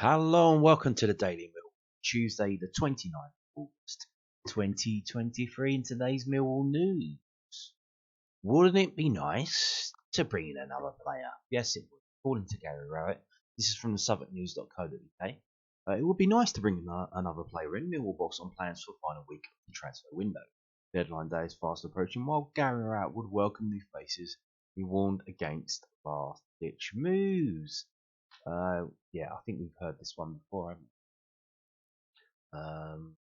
Hello and welcome to the Daily Mill, Tuesday the 29th of August 2023. In today's Millwall news, wouldn't it be nice to bring in another player? Yes, it would. According to Gary Rowett, this is from the southwarknews.co.uk. It would be nice to bring another player in. Millwall boss on plans for the final week of the transfer window. Deadline day is fast approaching. While Gary Rowett would welcome new faces, he warned against last-ditch moves. Yeah, I think we've heard this one before, haven't we?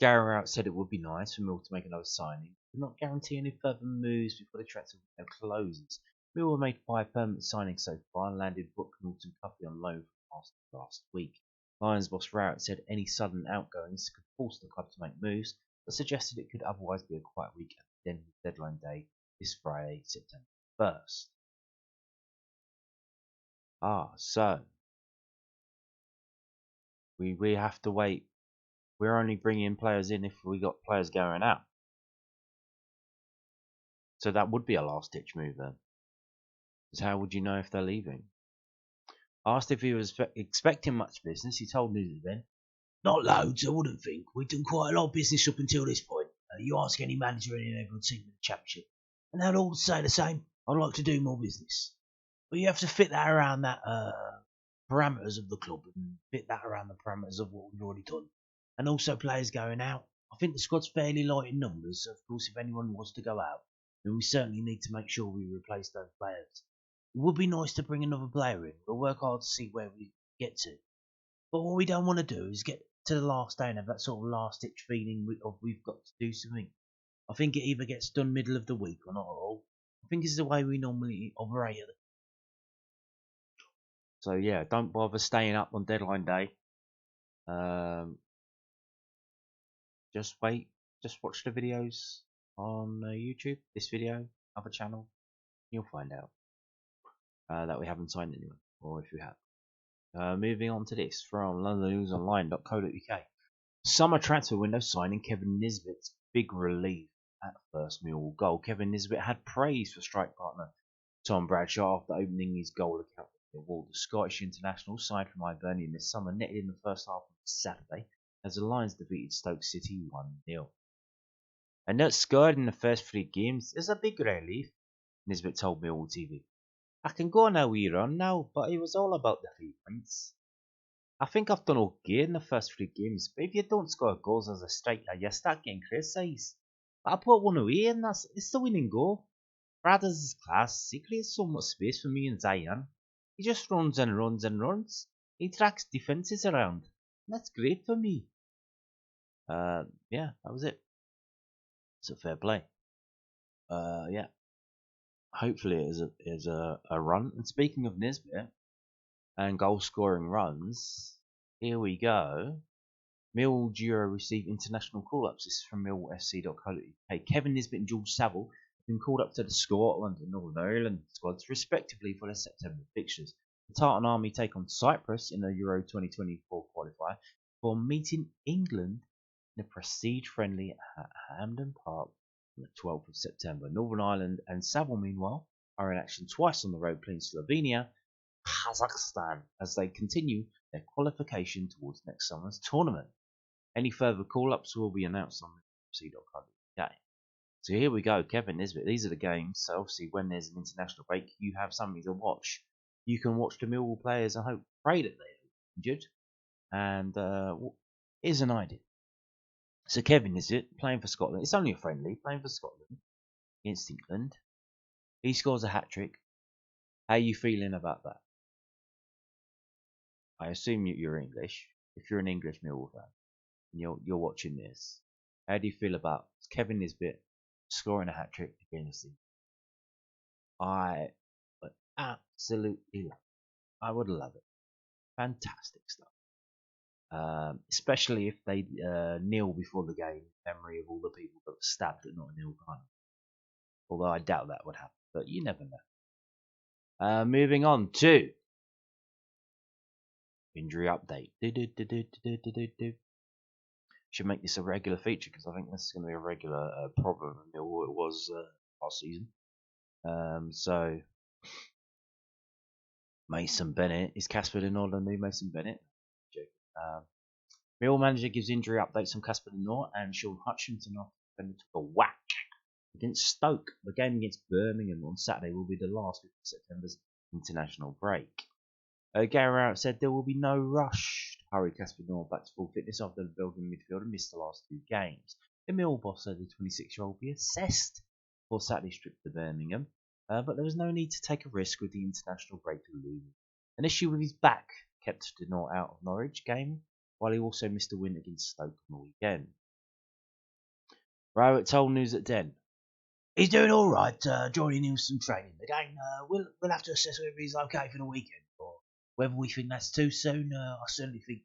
Gary Rowett said it would be nice for Mill to make another signing, but not guarantee any further moves before the transfer window closes. Mill made 5 permanent signings so far and landed Brooke Norton-Cuffy on loan from Arsenal last week. Lions boss Rowett said any sudden outgoings could force the club to make moves, but suggested it could otherwise be a quiet week at the end of the deadline day this Friday, September 1st. So we have to wait. We're only bringing players in if we got players going out. So that would be a last-ditch move then. Because how would you know if they're leaving? Asked if he was expecting much business, he told me then, "Not loads, I wouldn't think. We've done quite a lot of business up until this point. You ask any manager in any other team in the Championship, and they'll all say the same. I'd like to do more business. But you have to fit that around that parameters of the club and fit that around the parameters of what we've already done. And also players going out. I think the squad's fairly light in numbers, so of course if anyone was to go out, then we certainly need to make sure we replace those players. It would be nice to bring another player in. We'll work hard to see where we get to. But what we don't want to do is get to the last day and have that sort of last-ditch feeling of we've got to do something. I think it either gets done middle of the week or not at all. I think it's the way we normally operate. So yeah, don't bother staying up on deadline day. Just wait. Just watch the videos on YouTube. This video, other channel, you'll find out that we haven't signed anyone, or if we have. Moving on to this from londonnewsonline.co.uk. Summer transfer window signing Kevin Nisbets big relief at first Millwall goal. Kevin Nisbet had praise for strike partner Tom Bradshaw after opening his goal account for Millwall. The Scottish international signed from Hibernian this summer netted in the first half of Saturday as the Lions defeated Stoke City 1-0. "I not scored in the first 3 games is a big relief," Nisbet told Millwall TV. "I can go on a wee run now, but it was all about the 3 points. I think I've done okay in the first 3 games, but if you don't score goals as a striker, you start getting criticised. But I put one away and it's the winning goal. Bradders is class. He creates so much space for me and Zion. He just runs and runs and runs. He tracks defences around. That's great for me." Yeah, that was it. It's a fair play. Yeah. Hopefully it is a run. And speaking of Nisbet and goal scoring runs, here we go. Millwall duo receive international call-ups. This is from millwallfc.co.uk. Kevin Nisbet and George Saville have been called up to the Scotland and Northern Ireland squads respectively for their September fixtures. The Tartan Army take on Cyprus in the Euro 2024 qualifier for meeting England in a prestige friendly at Hampden Park on the 12th of September. Northern Ireland and Saville, meanwhile, are in action twice on the road playing Slovenia, Kazakhstan, as they continue their qualification towards next summer's tournament. Any further call-ups will be announced on fc.co.uk. So here we go, Kevin Nisbet. These are the games. So obviously, when there's an international break, you have something to watch. You can watch the Millwall players and hope, pray that they're injured. And here's an idea. So Kevin Nisbet playing for Scotland. It's only a friendly, playing for Scotland against England. He scores a hat-trick. How are you feeling about that? I assume you're English. If you're an English Millwall fan and you're watching this, how do you feel about Kevin Nisbet scoring a hat-trick against England? I would absolutely love it. I would love it. Fantastic stuff. Especially if they kneel before the game in memory of all the people that were stabbed at Notting Hill. Although I doubt that would happen, but you never know. Moving on to injury update. Should make this a regular feature because I think this is going to be a regular problem until it was last season. So Mason Bennett. Is Casper De Norre the new Mason Bennett? Millwall manager gives injury updates on Casper De Norre, and Sean Hutchinson took a whack against Stoke. The game against Birmingham on Saturday will be the last of September's international break. Gary Rowett said there will be no rush to hurry Casper De Norre back to full fitness after the Belgian midfielder missed the last 2 games. The Millwall boss said the 26-year-old will be assessed for Saturday's trip to Birmingham, but there was no need to take a risk with the international break looming. An issue with his back kept De Norre out of Norwich game, while he also missed a win against Stoke on the weekend. Rowett told News at 10. He's doing all right, joining in some training. Again, we'll have to assess whether he's okay for the weekend or whether we think that's too soon. I certainly think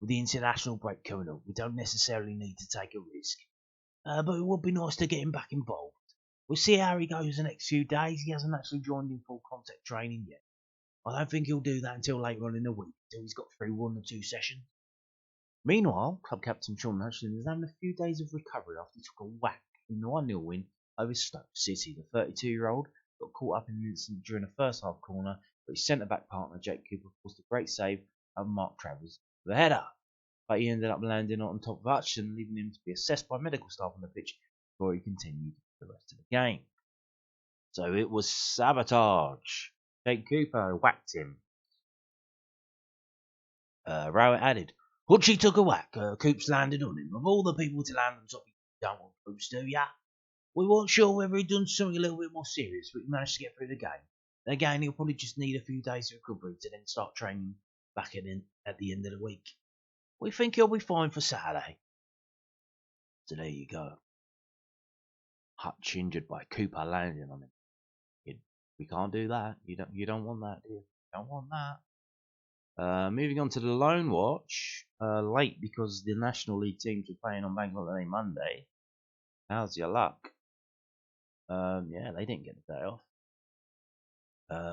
with the international break coming up, we don't necessarily need to take a risk. But it would be nice to get him back involved. We'll see how he goes the next few days. He hasn't actually joined in full contact training yet. I don't think he'll do that until later on in the week, until he's got through 1 or 2 sessions. Meanwhile, club captain Sean Hutchinson is having a few days of recovery after he took a whack in the 1-0 win over Stoke City. The 32-year-old got caught up in an incident during a first half corner, but his centre-back partner Jake Cooper forced a great save and Mark Travers with a header. But he ended up landing on top of Hutchinson, leaving him to be assessed by medical staff on the pitch before he continued the rest of the game. So it was sabotage. Jake Cooper whacked him. Rowett added, Hutchie took a whack. Coops landed on him. Of all the people to land on top, you don't want Coops, do ya? We weren't sure whether he'd done something a little bit more serious, but he managed to get through the game. Again, he'll probably just need a few days of recovery to then start training back at the end of the week. We think he'll be fine for Saturday. So there you go. Hutch injured by Cooper landing on him. We can't do that. You don't want that, do you? You don't want that. Moving on to the loan watch, late because the National League teams were playing on Bank Holiday Monday. How's your luck? Yeah, they didn't get the day off.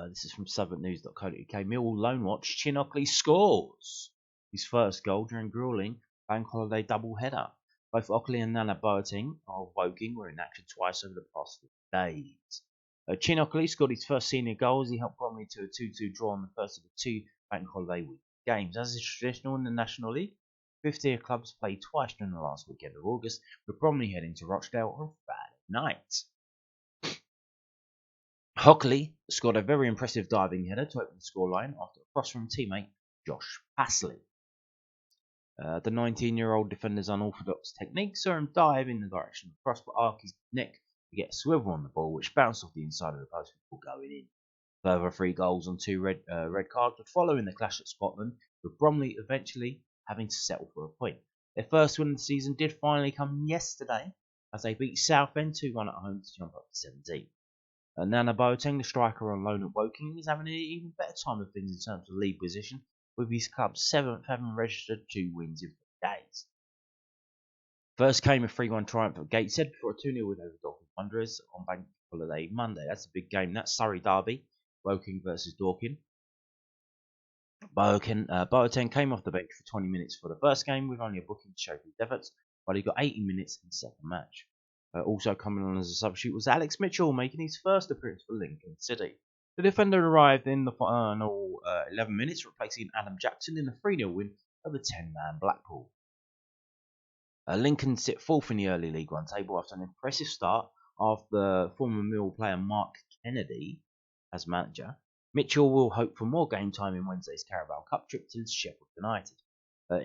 This is from southwarknews.co.uk. Millwall loan watch. Chin Ockley scores his first goal during grueling Bank Holiday double-header. Both Ockley and Nana Boateng of Woking were in action twice over the past 4 days. Chin Ockley scored his first senior goal as he helped Bromley to a 2-2 draw on the first of the 2 Bank Holiday week games. As is traditional in the National League, 50 clubs played twice during the last weekend of August, with Bromley heading to Rochdale on Friday night. Hockley scored a very impressive diving header to open the scoreline after a cross from teammate Josh Pasley. The 19-year-old defender's unorthodox technique saw him dive in the direction of the cross, but arc his neck to get a swivel on the ball, which bounced off the inside of the post before going in. Further 3 goals on 2 red cards would follow in the clash at Scotland, with Bromley eventually having to settle for a point. Their first win of the season did finally come yesterday as they beat Southend 2-1 at home to jump up to 17. Nana Boateng, the striker on loan at Woking, is having an even better time of things in terms of league position, with his club's 7th having registered 2 wins in 3 days. First came a 3-1 triumph at Gateshead before a 2-0 win over Dorking Wanderers on Bank Holiday Monday. That's a big game. That's Surrey Derby, Woking versus Dorking. Boateng came off the bench for 20 minutes for the first game with only a booking to show his efforts, but he got 80 minutes in the second match. Also coming on as a substitute was Alex Mitchell, making his first appearance for Lincoln City. The defender arrived in the final 11 minutes, replacing Adam Jackson in a 3-0 win over 10-man Blackpool. Lincoln sit 4th in the early League One table after an impressive start after former Millwall player Mark Kennedy as manager. Mitchell will hope for more game time in Wednesday's Carabao Cup trip to Sheffield United.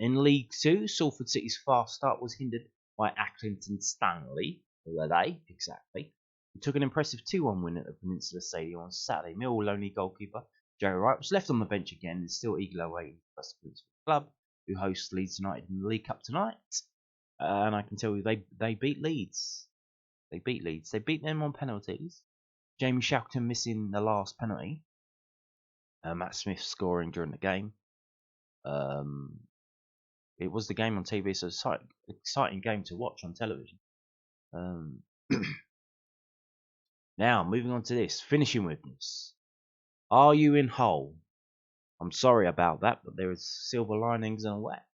In League 2, Salford City's fast start was hindered by Accrington Stanley. Who are they? Exactly. He took an impressive 2-1 win at the Peninsula Stadium on Saturday. Millwall only goalkeeper Joe Wright was left on the bench again and still eagerly awaiting the first appearance for the club, who hosts Leeds United in the League Cup tonight. And I can tell you they beat Leeds. They beat them on penalties. Jamie Shackleton missing the last penalty. Matt Smith scoring during the game. It was the game on TV, so it's an exciting game to watch on television. Now, moving on to this. Finishing with this. Are you in Hull? I'm sorry about that, but there is silver linings and all that.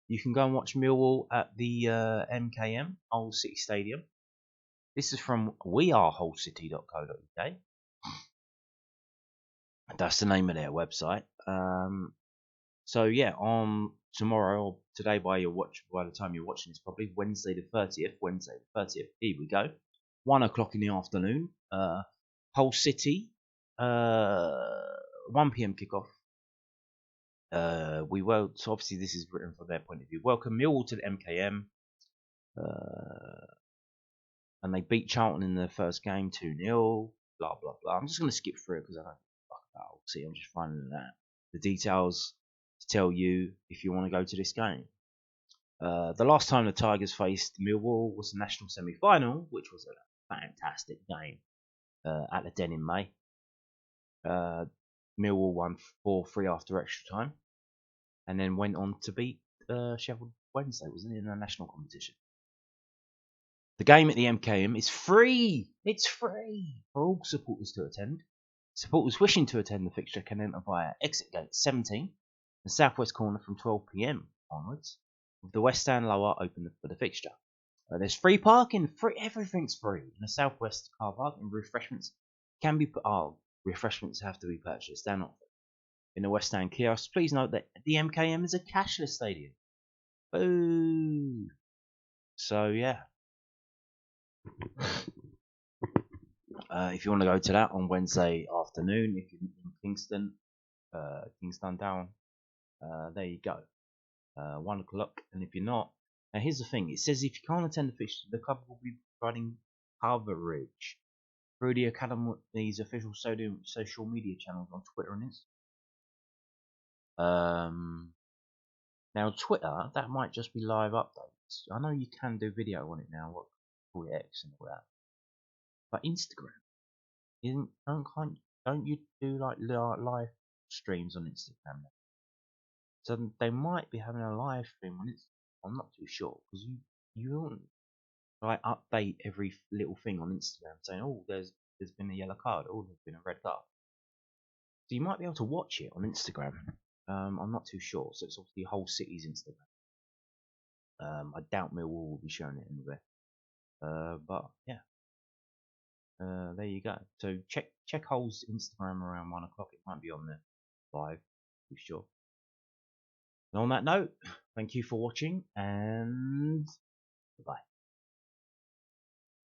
You can go and watch Millwall at the MKM, Hull City Stadium. This is from wearehullcity.co.uk. That's the name of their website. So yeah, on tomorrow or today, by the time you're watching this, probably Wednesday the 30th. Here we go. 1 o'clock in the afternoon. Hull City. 1 p.m. kickoff. So obviously this is written from their point of view. Welcome Millwall to the MKM. And they beat Charlton in their first game 2-0. Blah blah blah. I'm just gonna skip through it because I don't fuck about. See, I'm just finding that the details to tell you if you want to go to this game. The last time the Tigers faced Millwall was the national semi-final, which was a fantastic game at the Den in May. Millwall won 4-3 after extra time, and then went on to beat Sheffield Wednesday, wasn't it, in the national competition. The game at the MKM is free. It's free for all supporters to attend. Supporters wishing to attend the fixture can enter via exit gate 17, the southwest corner from 12 p.m. onwards, with the west stand lower open for the fixture. There's free parking, everything's free in the southwest car park, and refreshments can be refreshments have to be purchased. They're not free. In the west stand kiosk, please note that the MKM is a cashless stadium. Boo! So yeah. If you want to go to that on Wednesday afternoon, if you're in Kingston Down, there you go. 1 o'clock. And if you're not, now here's the thing: it says if you can't attend the fixture, the club will be providing coverage through the Academy's official social media channels on Twitter and Instagram. Now Twitter, that might just be live updates. I know you can do video on it now, what call it X and all that. But Instagram, don't you do like live streams on Instagram now? So they might be having a live stream on Instagram. I'm not too sure because you don't like update every little thing on Instagram saying, oh, there's been a yellow card, oh, there's been a red card. So you might be able to watch it on Instagram. I'm not too sure. So it's obviously the whole city's Instagram. I doubt Millwall will be showing it anywhere. But yeah. There you go. So check Hull's Instagram around 1 o'clock. It might be on there live, for sure. And on that note, thank you for watching, and bye.